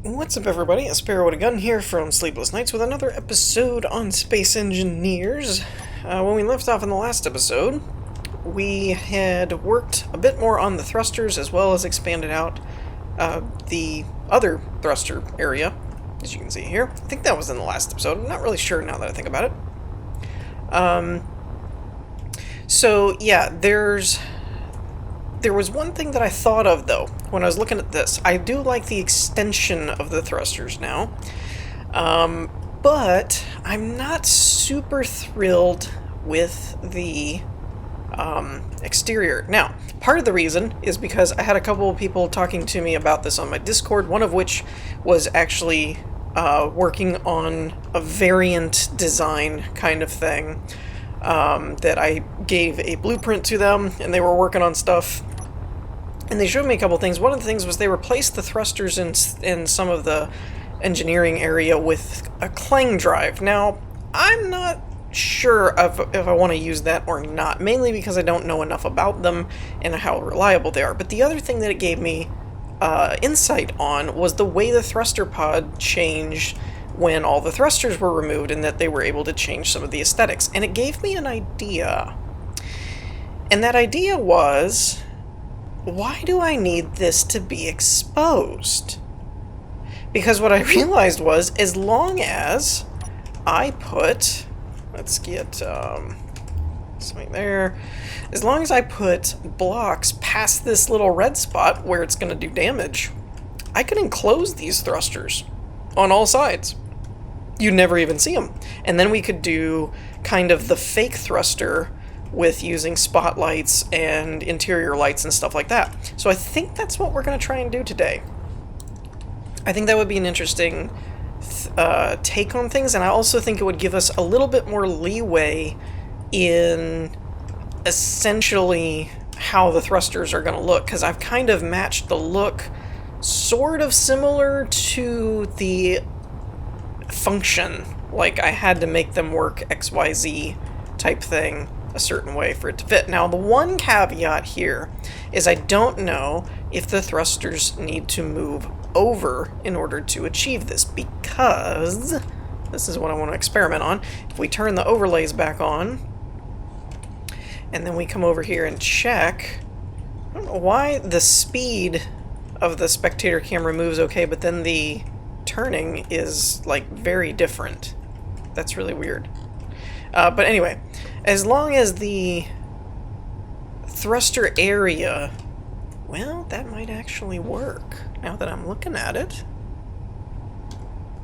What's up, everybody? A Sparrow with a Gun here from Sleepless Nights with another episode on Space Engineers. When we left off in the last episode, we had worked a bit more on the thrusters as well as expanded out the other thruster area, as you can see here. I think that was in the last episode. I'm not really sure now that I think about it. So yeah, there was one thing that I thought of, though, when I was looking at this. I do like the extension of the thrusters now, but I'm not super thrilled with the exterior. Now, part of the reason is because I had a couple of people talking to me about this on my Discord, one of which was actually working on a variant design kind of thing. That I gave a blueprint to them, and they were working on stuff, and they showed me a couple things. One of the things was they replaced the thrusters in some of the engineering area with a clang drive. Now, I'm not sure if I want to use that or not, mainly because I don't know enough about them and how reliable they are. But the other thing that it gave me insight on was the way the thruster pod changed when all the thrusters were removed, and that they were able to change some of the aesthetics. And it gave me an idea. And that idea was, why do I need this to be exposed? Because what I realized was, as long as I put, let's get something there, as long as I put blocks past this little red spot where it's going to do damage, I can enclose these thrusters on all sides. You'd never even see them. And then we could do kind of the fake thruster with using spotlights and interior lights and stuff like that. So I think that's what we're going to try and do today. I think that would be an interesting take on things, and I also think it would give us a little bit more leeway in essentially how the thrusters are going to look, because I've kind of matched the look sort of similar to the function. Like, I had to make them work XYZ type thing a certain way for it to fit. Now, the one caveat here is I don't know if the thrusters need to move over in order to achieve this, because this is what I want to experiment on. If we turn the overlays back on and then we come over here and check, I don't know why the speed of the spectator camera moves okay, but then the turning is like very different. That's really weird. But anyway, as long as the thruster area, well, that might actually work. Now that I'm looking at it,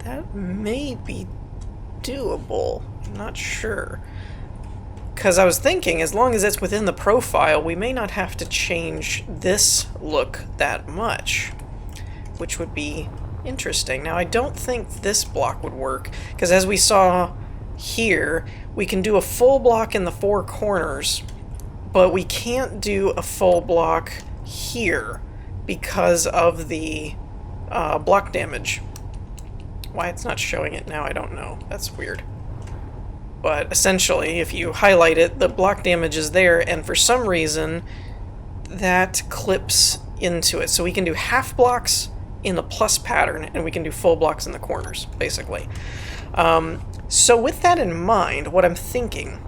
that may be doable. I'm not sure. Because I was thinking, as long as it's within the profile, we may not have to change this look that much, which would be interesting. Now, I don't think this block would work, because as we saw here, we can do a full block in the four corners, but we can't do a full block here because of the block damage. Why it's not showing it now, I don't know. That's weird. But essentially, if you highlight it, the block damage is there, and for some reason, that clips into it. So we can do half blocks in the plus pattern, and we can do full blocks in the corners, basically. So with that in mind, what I'm thinking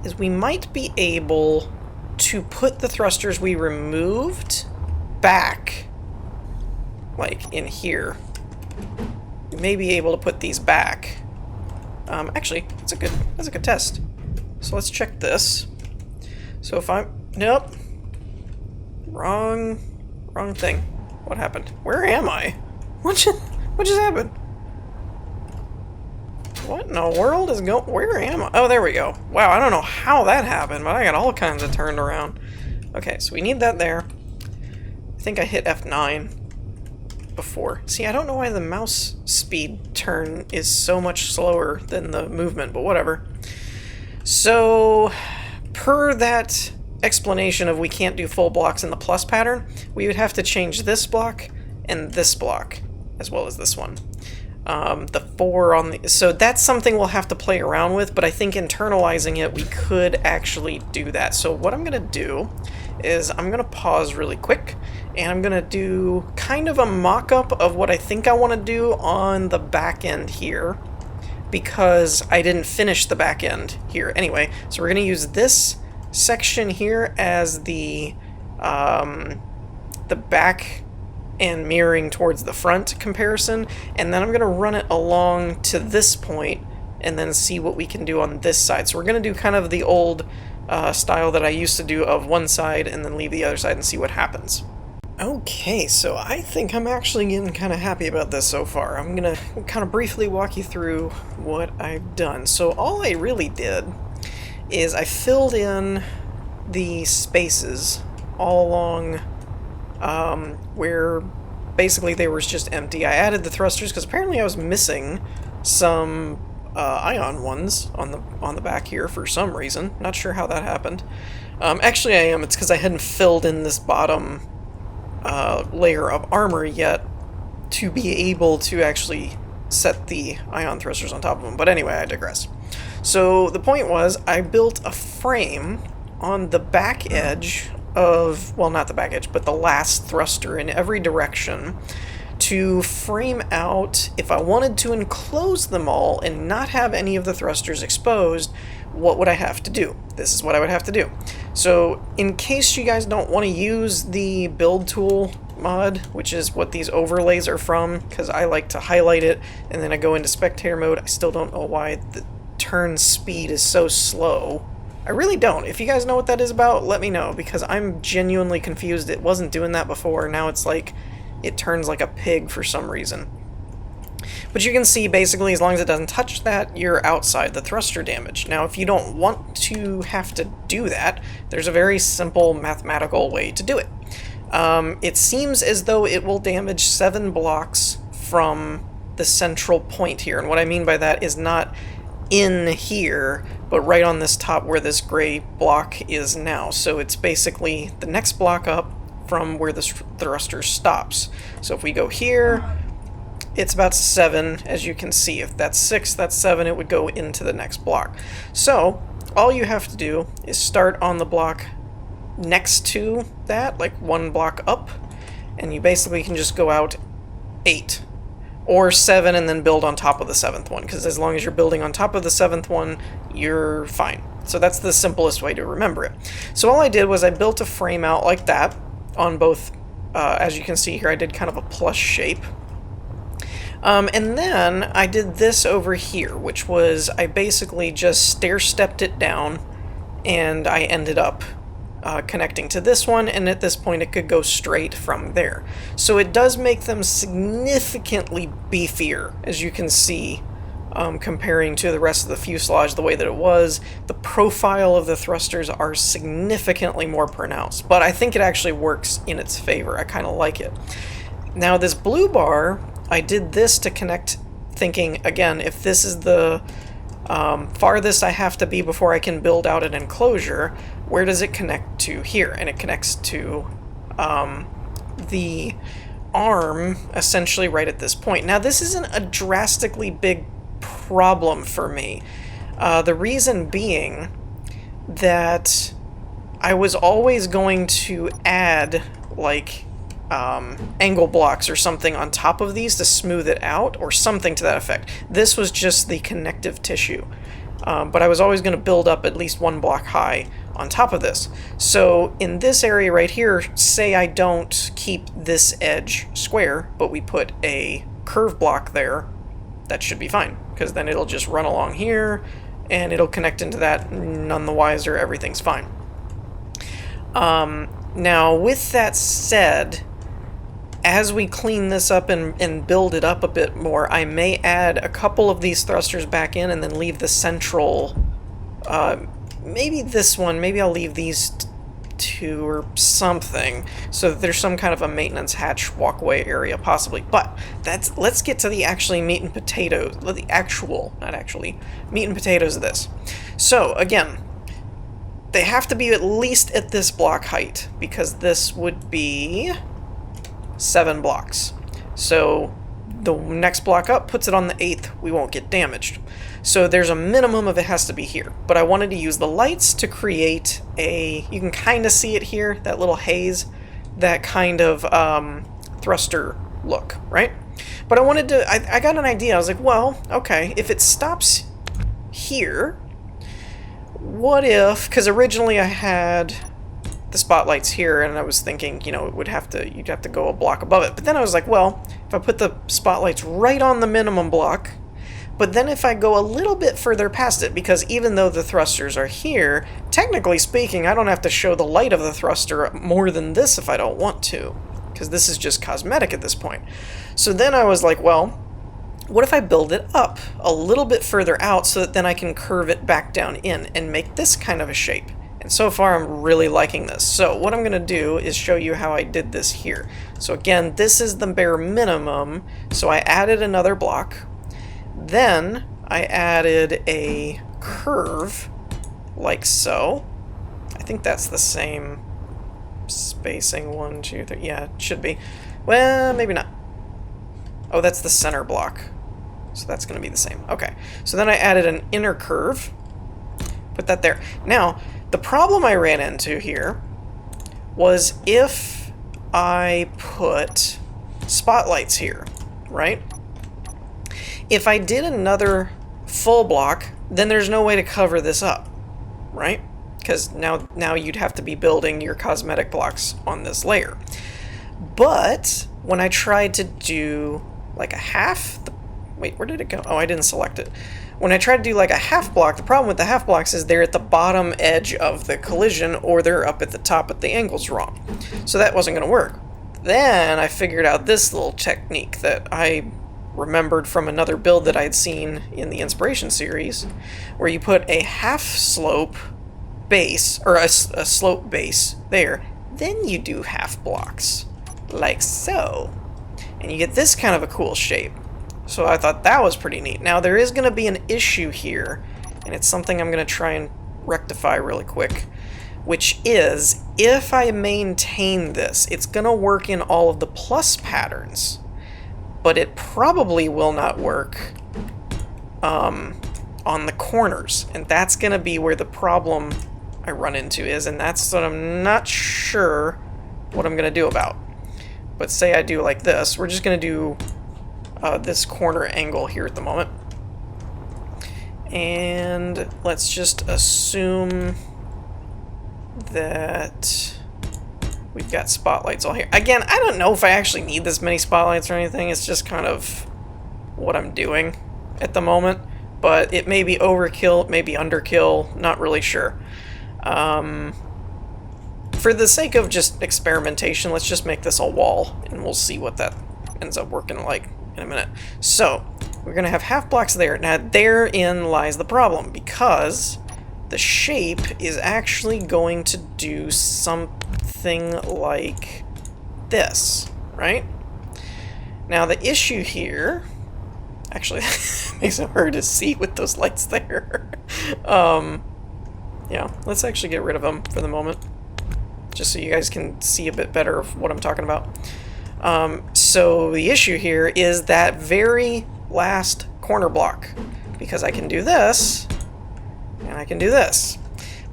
is we might be able to put the thrusters we removed back, like in here. We may be able to put these back. Actually, that's a good test. So let's check this. So if nope, wrong thing. What happened? Where am I? What just happened? What in the world is going? Where am I? Oh, there we go. Wow, I don't know how that happened, but I got all kinds of turned around. Okay, so we need that there. I think I hit F9 before. See, I don't know why the mouse speed turn is so much slower than the movement, but whatever. So, per that explanation of we can't do full blocks in the plus pattern, we would have to change this block and this block, as well as this one. The 4 on the... So that's something we'll have to play around with, but I think internalizing it, we could actually do that. So what I'm going to do is I'm going to pause really quick, and I'm going to do kind of a mock-up of what I think I want to do on the back end here, because I didn't finish the back end here anyway. So we're going to use this section here as the back and mirroring towards the front comparison, and then I'm going to run it along to this point and then see what we can do on this side. So we're going to do kind of the old style that I used to do of one side and then leave the other side and see what happens. Okay, so I think I'm actually getting kind of happy about this so far. I'm going to kind of briefly walk you through what I've done. So all I really did is I filled in the spaces all along where basically they were just empty. I added the thrusters because apparently I was missing some ion ones on the back here for some reason. Not sure how that happened. Actually I am. It's because I hadn't filled in this bottom layer of armor yet to be able to actually set the ion thrusters on top of them. But anyway, I digress. So the point was I built a frame on the back edge of, well, not the back edge, but the last thruster in every direction to frame out, if I wanted to enclose them all and not have any of the thrusters exposed, what would I have to do? This is what I would have to do. So in case you guys don't want to use the build tool mod, which is what these overlays are from, because I like to highlight it and then I go into spectator mode. I still don't know why the turn speed is so slow. I really don't. If you guys know what that is about, let me know, because I'm genuinely confused. It wasn't doing that before. Now it's like it turns like a pig for some reason. But you can see basically as long as it doesn't touch that, you're outside the thruster damage. Now if you don't want to have to do that, there's a very simple mathematical way to do it. It seems as though it will damage 7 blocks from the central point here. And what I mean by that is not in here, but right on this top where this gray block is now. So it's basically the next block up from where the thruster stops. So if we go here, it's about 7, as you can see. If that's 6, that's 7, it would go into the next block. So all you have to do is start on the block next to that, like 1 block up, and you basically can just go out 8 or 7 and then build on top of the 7th one, because as long as you're building on top of the 7th one, you're fine. So that's the simplest way to remember it. So all I did was I built a frame out like that on both, as you can see here, I did kind of a plus shape. And then I did this over here, which was I basically just stair-stepped it down, and I ended up connecting to this one, and at this point it could go straight from there. So it does make them significantly beefier, as you can see, comparing to the rest of the fuselage the way that it was. The profile of the thrusters are significantly more pronounced, but I think it actually works in its favor. I kind of like it. Now this blue bar, I did this to connect, thinking, again, if this is the farthest I have to be before I can build out an enclosure, where does it connect to here? And it connects to the arm, essentially right at this point. Now this isn't a drastically big problem for me. The reason being that I was always going to add like angle blocks or something on top of these to smooth it out, or something to that effect. This was just the connective tissue, but I was always going to build up at least 1 block high on top of this. So in this area right here, say I don't keep this edge square, but we put a curve block there, that should be fine, because then it'll just run along here and it'll connect into that, none the wiser, everything's fine. Now with that said, as we clean this up and build it up a bit more, I may add a couple of these thrusters back in and then leave the central, maybe this one, maybe I'll leave these 2 or something, so that there's some kind of a maintenance hatch walkway area possibly. But let's get to the actually meat and potatoes, the actual, not actually, meat and potatoes of this. So again, they have to be at least at this block height, because this would be 7 blocks. So the next block up, puts it on the 8th, we won't get damaged. So there's a minimum of it has to be here. But I wanted to use the lights to create a, you can kind of see it here, that little haze, that kind of thruster look, right? But I wanted to, I got an idea. I was like, well, okay, if it stops here, what if, because originally I had the spotlights here, and I was thinking, you know, you'd have to go a block above it. But then I was like, well, if I put the spotlights right on the minimum block, but then if I go a little bit further past it, because even though the thrusters are here, technically speaking, I don't have to show the light of the thruster more than this if I don't want to, because this is just cosmetic at this point. So then I was like, well, what if I build it up a little bit further out so that then I can curve it back down in and make this kind of a shape? And so far I'm really liking this. So what I'm going to do is show you how I did this here. So again, this is the bare minimum. So I added another block. Then I added a curve like so. I think that's the same spacing. 1, 2, 3. Yeah, it should be. Well, maybe not. Oh, that's the center block. So that's going to be the same. Okay. So then I added an inner curve. Put that there. Now, the problem I ran into here was if I put spotlights here, right? If I did another full block, then there's no way to cover this up, right? Because now you'd have to be building your cosmetic blocks on this layer. But when I tried to do like a half, wait, where did it go? Oh, I didn't select it. When I tried to do like a half block, the problem with the half blocks is they're at the bottom edge of the collision, or they're up at the top, but the angle's wrong. So that wasn't going to work. Then I figured out this little technique that I remembered from another build that I'd seen in the Inspiration series, where you put a half slope base, or a slope base there, then you do half blocks, like so. And you get this kind of a cool shape. So I thought that was pretty neat. Now there is going to be an issue here, and it's something I'm going to try and rectify really quick, which is if I maintain this, it's going to work in all of the plus patterns, but it probably will not work on the corners, and that's going to be where the problem I run into is, and that's what I'm not sure what I'm going to do about. But say I do like this, we're just going to do this corner angle here at the moment. And let's just assume that we've got spotlights all here. Again, I don't know if I actually need this many spotlights or anything. It's just kind of what I'm doing at the moment. But it may be overkill, it may be underkill, not really sure. For the sake of just experimentation, let's just make this a wall, and we'll see what that ends up working like in a minute. So we're going to have half blocks there. Now therein lies the problem, because the shape is actually going to do something like this, right? Now the issue here, actually makes it hard to see with those lights there. Yeah, let's actually get rid of them for the moment, just so you guys can see a bit better of what I'm talking about. So the issue here is that very last corner block, because I can do this, and I can do this.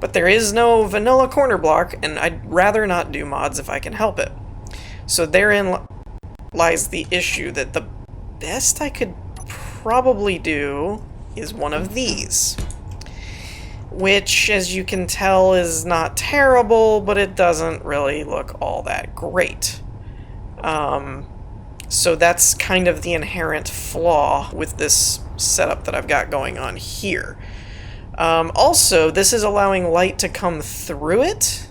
But there is no vanilla corner block, and I'd rather not do mods if I can help it. So therein lies the issue, that the best I could probably do is one of these. Which, as you can tell, is not terrible, but it doesn't really look all that great. So that's kind of the inherent flaw with this setup that I've got going on here. Also, this is allowing light to come through it,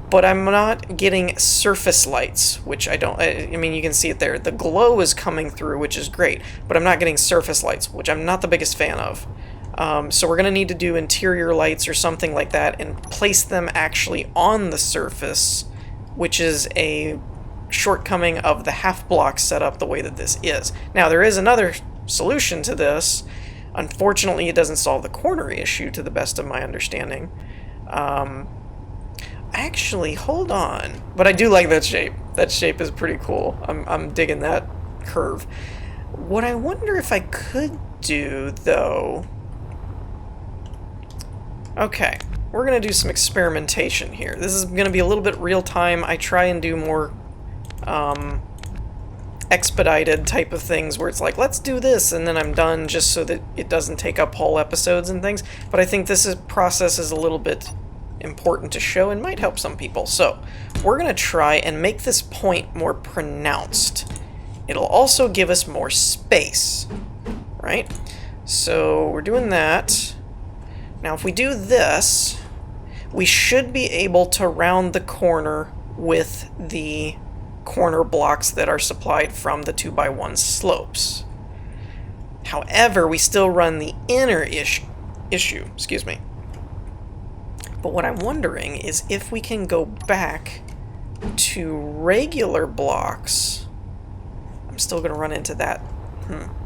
but I'm not getting surface lights, which I mean, you can see it there. The glow is coming through, which is great, but I'm not getting surface lights, which I'm not the biggest fan of. So we're going to need to do interior lights or something like that and place them actually on the surface, which is a shortcoming of the half block setup the way that this is. Now there is another solution to this. Unfortunately, it doesn't solve the corner issue to the best of my understanding. Actually, hold on. But I do like that shape. That shape is pretty cool. I'm digging that curve. What I wonder if I could do, though... Okay, we're going to do some experimentation here. This is going to be a little bit real-time. I try and do more expedited type of things where it's like, let's do this, and then I'm done, just so that it doesn't take up whole episodes and things. But I think this process is a little bit important to show and might help some people. So we're going to try and make this point more pronounced. It'll also give us more space, right? So we're doing that. Now if we do this, we should be able to round the corner with the corner blocks that are supplied from the 2x1 slopes. However, we still run the inner issue, excuse me. But what I'm wondering is if we can go back to regular blocks. I'm still going to run into that.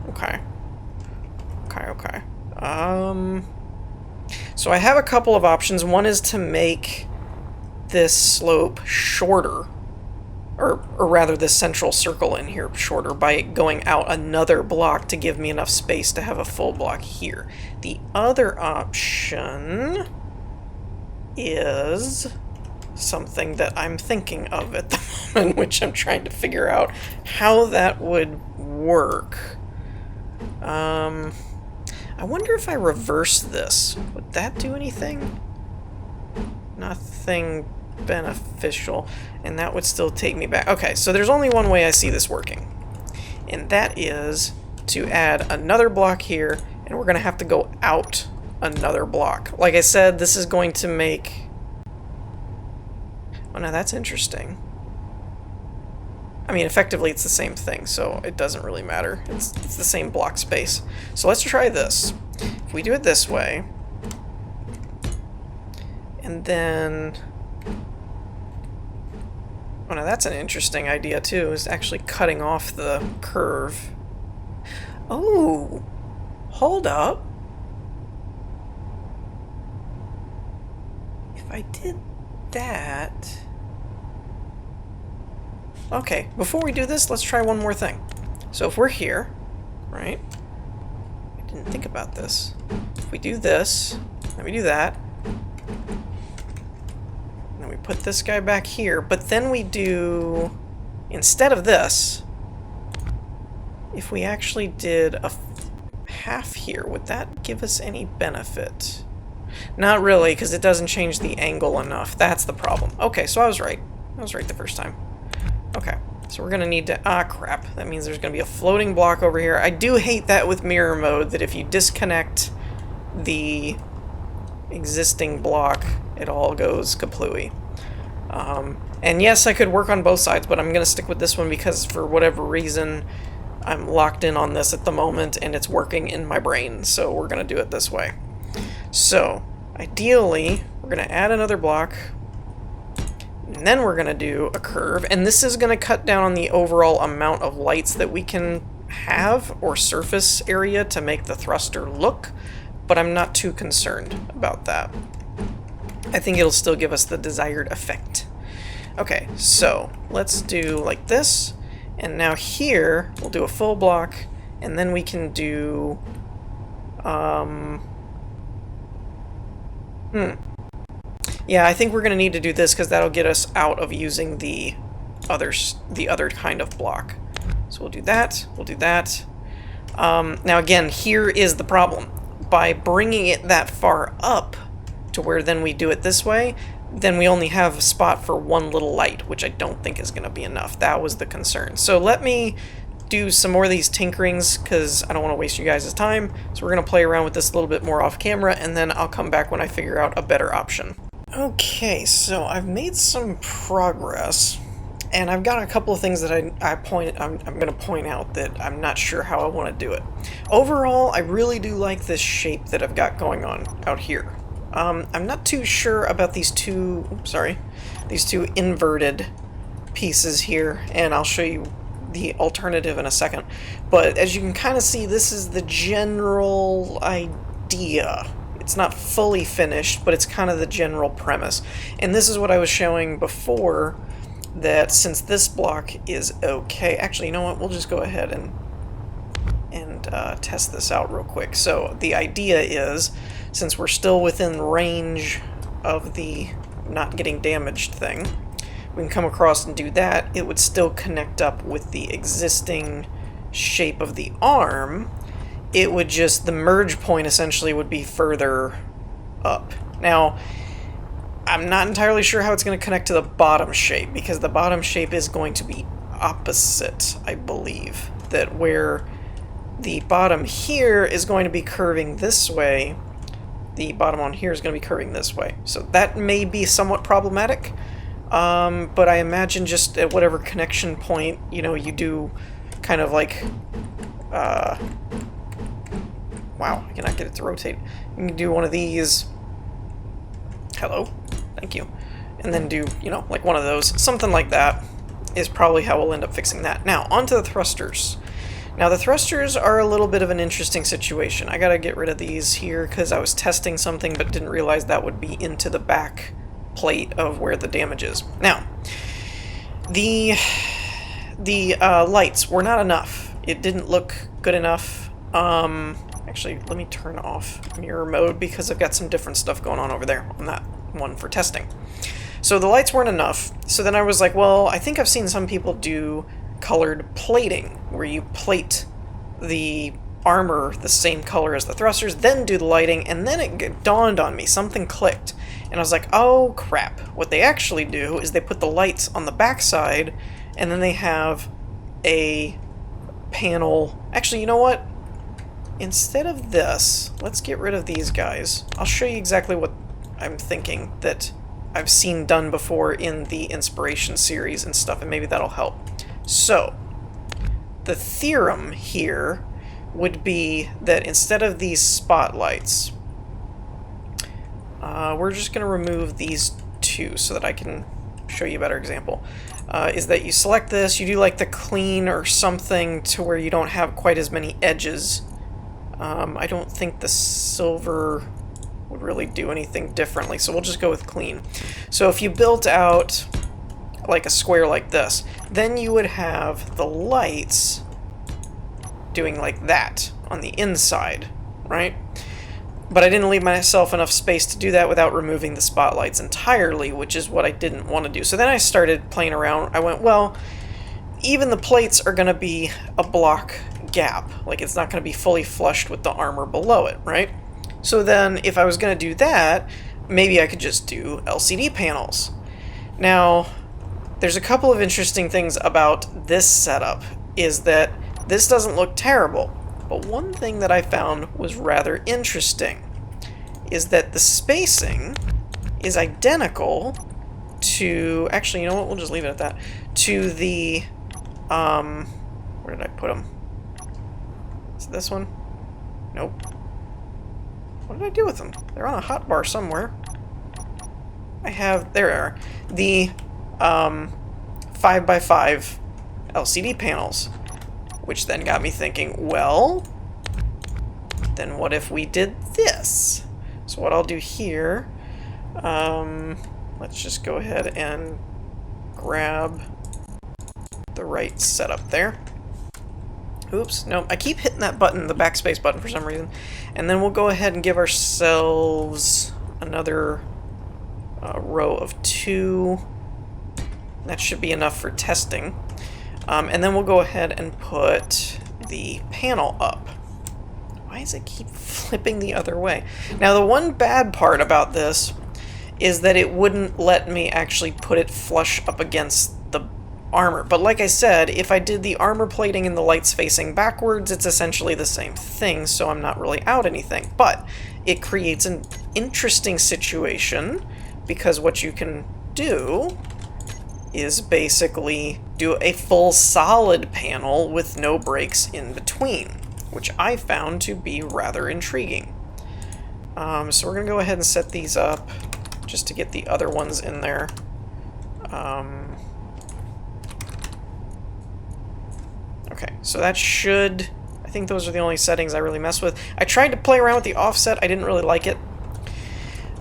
Okay. Okay. So I have a couple of options. One is to make this slope shorter, or rather this central circle in here shorter by going out another block to give me enough space to have a full block here. The other option is something that I'm thinking of at the moment, which I'm trying to figure out how that would work. I wonder if I reverse this, would that do anything? Nothing beneficial, and that would still take me back. Okay, so there's only one way I see this working, and that is to add another block here, and we're going to have to go out another block. Like I said, this is going to make... Oh, now that's interesting. I mean, effectively it's the same thing, so it doesn't really matter. It's the same block space. So let's try this. If we do it this way, and then... Oh, now that's an interesting idea too, is actually cutting off the curve. Oh, hold up. If I did that... Okay, before we do this, let's try one more thing. So if we're here, right? I didn't think about this. If we do this, then we do that. And we put this guy back here, but then we do... Instead of this, if we actually did a half here, would that give us any benefit? Not really, because it doesn't change the angle enough. That's the problem. Okay, so I was right. I was right the first time. Okay, so we're going to need to... Ah, crap. That means there's going to be a floating block over here. I do hate that with mirror mode, that if you disconnect the existing block, it all goes kaplooey. And yes, I could work on both sides, but I'm going to stick with this one because for whatever reason, I'm locked in on this at the moment, and it's working in my brain, so we're going to do it this way. So, ideally, we're going to add another block, and then we're going to do a curve, and this is going to cut down on the overall amount of lights that we can have, or surface area, to make the thruster look, but I'm not too concerned about that. I think it'll still give us the desired effect. Okay, so let's do like this, and now here we'll do a full block, and then we can do yeah, I think we're going to need to do this because that'll get us out of using the other kind of block. So we'll do that, we'll do that. Now again, here is the problem. By bringing it that far up to where then we do it this way, then we only have a spot for one little light, which I don't think is going to be enough. That was the concern. So let me do some more of these tinkerings because I don't want to waste you guys' time. So we're going to play around with this a little bit more off camera, and then I'll come back when I figure out a better option. Okay, so I've made some progress, and I've got a couple of things that I'm going to point out that I'm not sure how I want to do it. Overall, I really do like this shape that I've got going on out here. I'm not too sure about these two inverted pieces here, and I'll show you the alternative in a second. But as you can kind of see, this is the general idea. It's not fully finished, but it's kind of the general premise. And this is what I was showing before, that since this block is okay... Actually, you know what? We'll just go ahead and and test this out real quick. So the idea is, since we're still within range of the not getting damaged thing, we can come across and do that. It would still connect up with the existing shape of the arm. It would just, the merge point essentially would be further up. Now, I'm not entirely sure how it's going to connect to the bottom shape, because the bottom shape is going to be opposite, I believe. That where the bottom here is going to be curving this way, the bottom on here is going to be curving this way. So that may be somewhat problematic, but I imagine just at whatever connection point, you know, you do kind of like, wow, I cannot get it to rotate. You can do one of these, hello, thank you, and then do, you know, like one of those, something like that is probably how we'll end up fixing that. Now, onto the thrusters. Now, the thrusters are a little bit of an interesting situation. I gotta get rid of these here because I was testing something but didn't realize that would be into the back plate of where the damage is. Now, the lights were not enough. It didn't look good enough. Actually, let me turn off mirror mode because I've got some different stuff going on over there on that one for testing. So the lights weren't enough, so then I was like, well, I think I've seen some people do colored plating, where you plate the armor the same color as the thrusters, then do the lighting, and then it dawned on me, something clicked, and I was like, oh crap. What they actually do is they put the lights on the backside, and then they have a panel. Actually, you know what? Instead of this, let's get rid of these guys. I'll show you exactly what I'm thinking that I've seen done before in the inspiration series and stuff, and maybe that'll help. So, the theorem here would be that instead of these spotlights, we're just going to remove these two so that I can show you a better example. Is that you select this, you do like the clean or something to where you don't have quite as many edges. I don't think the silver would really do anything differently, so we'll just go with clean. So if you built out like a square like this, then you would have the lights doing like that on the inside, right? But I didn't leave myself enough space to do that without removing the spotlights entirely, which is what I didn't want to do. So then I started playing around. I went, well, even the plates are going to be a block gap. Like, it's not going to be fully flushed with the armor below it, right? So then, if I was going to do that, maybe I could just do LCD panels. Now, there's a couple of interesting things about this setup, is that this doesn't look terrible, but one thing that I found was rather interesting is that the spacing is identical to, actually, you know what, we'll just leave it at that, to the, where did I put them? Is it this one? Nope. What did I do with them? They're on a hotbar somewhere. I have, there they are, the 5x5 LCD panels, which then got me thinking, well, then what if we did this? So what I'll do here, let's just go ahead and grab the right setup there. Oops, no, I keep hitting that button, the backspace button, for some reason. And then we'll go ahead and give ourselves another row of 2. That should be enough for testing. And then we'll go ahead and put the panel up. Why does it keep flipping the other way? Now, the one bad part about this is that it wouldn't let me actually put it flush up against the armor. But like I said, if I did the armor plating and the lights facing backwards, it's essentially the same thing, so I'm not really out anything. But it creates an interesting situation, because what you can do is basically do a full solid panel with no breaks in between, which I found to be rather intriguing. So we're going to go ahead and set these up just to get the other ones in there. Okay, so that should, I think those are the only settings I really mess with. I tried to play around with the offset, I didn't really like it.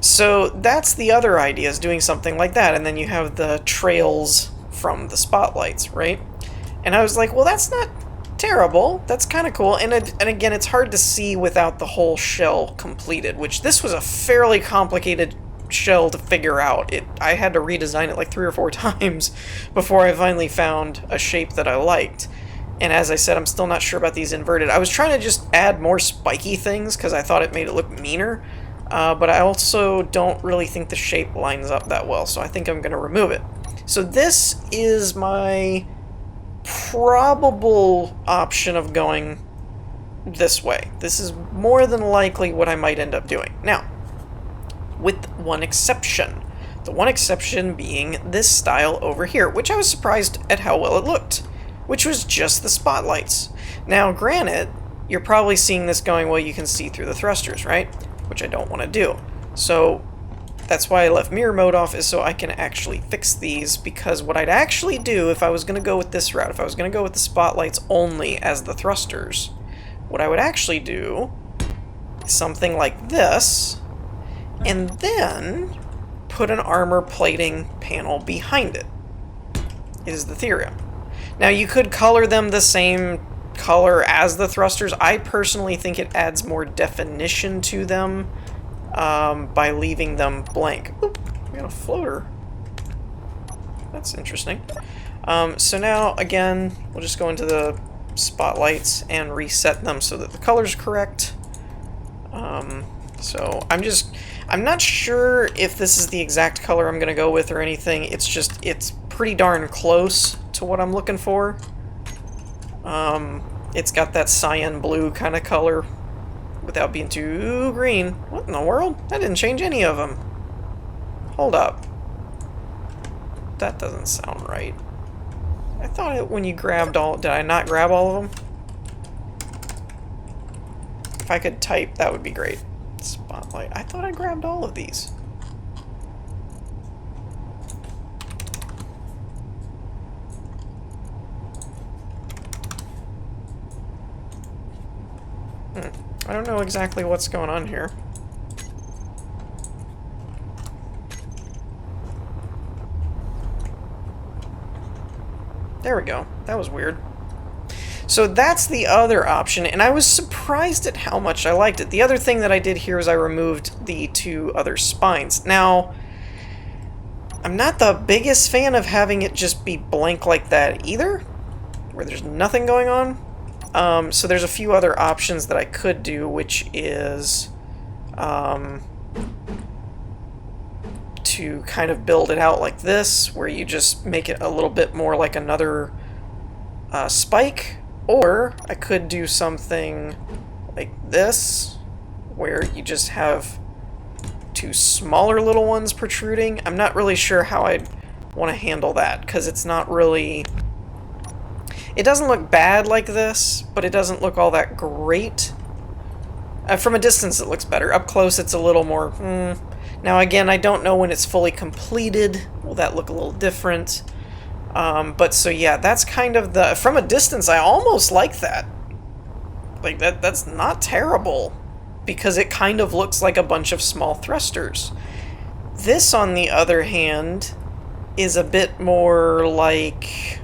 So that's the other idea, is doing something like that, and then you have the trails from the spotlights, right? And I was like, well, that's not terrible. That's kind of cool. And again, it's hard to see without the whole shell completed, which this was a fairly complicated shell to figure out. I had to redesign it like 3 or 4 times before I finally found a shape that I liked. And as I said, I'm still not sure about these inverted. I was trying to just add more spiky things because I thought it made it look meaner. But I also don't really think the shape lines up that well, so I think I'm going to remove it. So this is my probable option of going this way. This is more than likely what I might end up doing. Now, with one exception. The one exception being this style over here, which I was surprised at how well it looked, which was just the spotlights. Now, granted, you're probably seeing this going, well, you can see through the thrusters, right? Which I don't want to do. So that's why I left mirror mode off, is so I can actually fix these, because what I'd actually do if I was going to go with this route, if I was going to go with the spotlights only as the thrusters, what I would actually do is something like this, and then put an armor plating panel behind it, is the theorem. Now you could color them the same color as the thrusters. I personally think it adds more definition to them by leaving them blank. Oop, we got a floater. That's interesting. So now, again, we'll just go into the spotlights and reset them so that the color's correct. So I'm not sure if this is the exact color I'm going to go with or anything. It's pretty darn close to what I'm looking for. It's got that cyan blue kind of color without being too green. What in the world? That didn't change any of them. Hold up. That doesn't sound right. I thought it when you grabbed all... Did I not grab all of them? If I could type, that would be great. Spotlight. I thought I grabbed all of these. I don't know exactly what's going on here. There we go. That was weird. So that's the other option, and I was surprised at how much I liked it. The other thing that I did here is I removed the 2 other spines. Now, I'm not the biggest fan of having it just be blank like that either, where there's nothing going on. So there's a few other options that I could do, which is to kind of build it out like this, where you just make it a little bit more like another spike, or I could do something like this, where you just have 2 smaller little ones protruding. I'm not really sure how I'd want to handle that, because it's not really... It doesn't look bad like this, but it doesn't look all that great. From a distance, it looks better. Up close, it's a little more... Now, again, I don't know when it's fully completed. Will that look a little different? But so, yeah, that's kind of the... From a distance, I almost like that. Like, that's not terrible, because it kind of looks like a bunch of small thrusters. This, on the other hand, is a bit more like...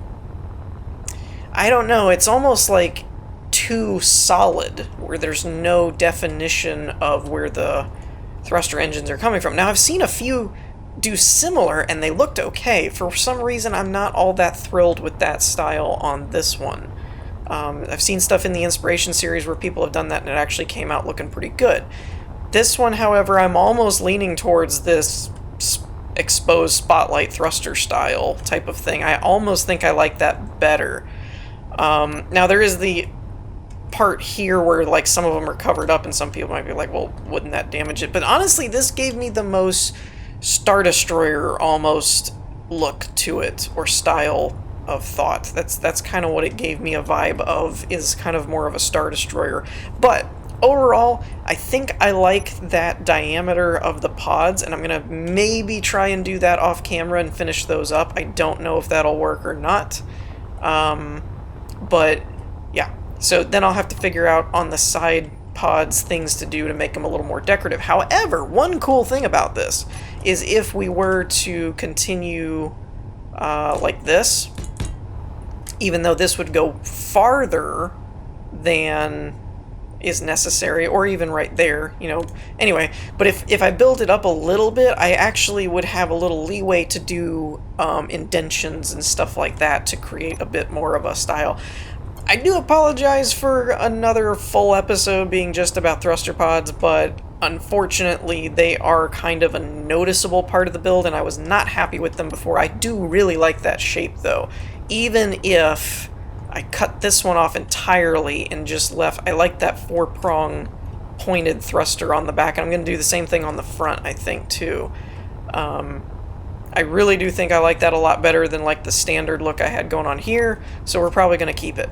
I don't know, it's almost like too solid, where there's no definition of where the thruster engines are coming from. Now, I've seen a few do similar, and they looked okay. For some reason, I'm not all that thrilled with that style on this one. I've seen stuff in the Inspiration series where people have done that, and it actually came out looking pretty good. This one, however, I'm almost leaning towards this exposed spotlight thruster style type of thing. I almost think I like that better. Now, there is the part here where, like, some of them are covered up, and some people might be like, well, wouldn't that damage it? But honestly, this gave me the most Star Destroyer almost look to it, or style of thought. That's kind of what it gave me a vibe of, is kind of more of a Star Destroyer. But overall, I think I like that diameter of the pods, and I'm going to maybe try and do that off camera and finish those up. I don't know if that'll work or not. But yeah, so then I'll have to figure out on the side pods things to do to make them a little more decorative. However, one cool thing about this is if we were to continue like this, even though this would go farther than is necessary, or even right there, you know. Anyway, but if I build it up a little bit, I actually would have a little leeway to do indentions and stuff like that to create a bit more of a style. I do apologize for another full episode being just about thruster pods, but unfortunately they are kind of a noticeable part of the build, and I was not happy with them before. I do really like that shape though, even if I cut this one off entirely and just left. I like that 4-prong pointed thruster on the back, and I'm going to do the same thing on the front, I think, too. I really do think I like that a lot better than like the standard look I had going on here, so we're probably going to keep it.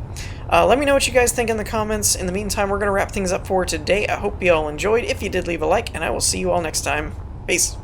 Let me know what you guys think in the comments. In the meantime, we're going to wrap things up for today. I hope you all enjoyed. If you did, leave a like, and I will see you all next time. Peace.